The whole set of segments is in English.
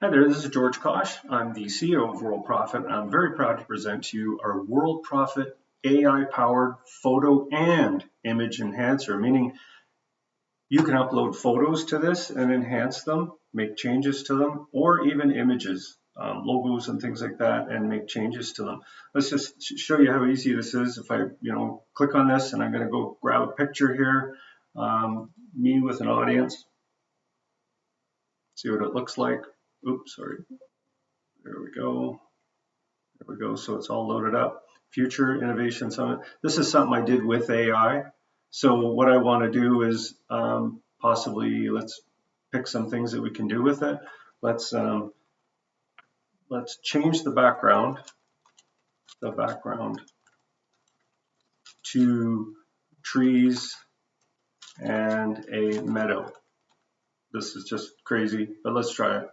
Hi there, this is George Kosh. I'm the CEO of Worldprofit, and I'm very proud to present to you our Worldprofit AI-powered photo and image enhancer, meaning you can upload photos to this and enhance them, make changes to them, or even images, logos and things like that, and make changes to them. Let's just show you how easy this is. If I, click on this, and I'm going to go grab a picture here, me with an audience, see what it looks like. Oops, sorry. There we go. There we go. So it's all loaded up. Future Innovation Summit. This is something I did with AI. So what I want to do is possibly let's pick some things that we can do with it. Let's change the background to trees and a meadow. This is just crazy, but let's try it.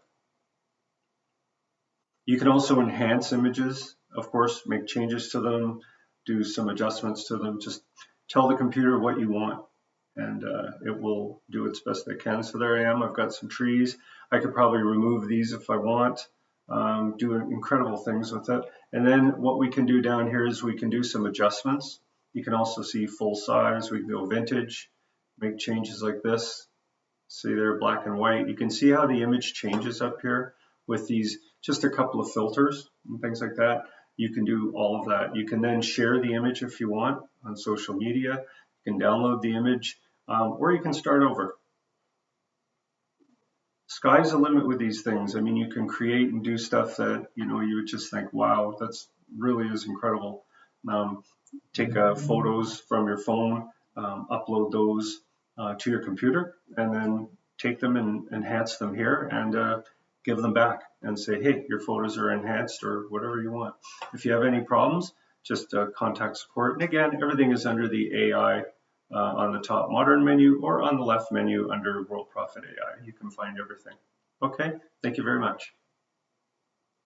You can also enhance images, of course, make changes to them, do some adjustments to them. Just tell the computer what you want, and it will do its best it can. So there I am. I've got some trees. I could probably remove these if I want, do incredible things with it. And then what we can do down here is we can do some adjustments. You can also see full size. We can go vintage, make changes like this. See there, black and white. You can see how the image changes up here with these, just a couple of filters and things like that. You can do all of that. You can then share the image if you want on social media. You can download the image, or you can start over. Sky's the limit with these things. I mean, you can create and do stuff that, you would just think, wow, that's really is incredible. Take photos from your phone, upload those to your computer, and then take them and enhance them here and give them back and say, hey, your photos are enhanced or whatever you want. If you have any problems, just contact support. And again, everything is under the AI on the top modern menu or on the left menu under Worldprofit AI. You can find everything. Okay, thank you very much.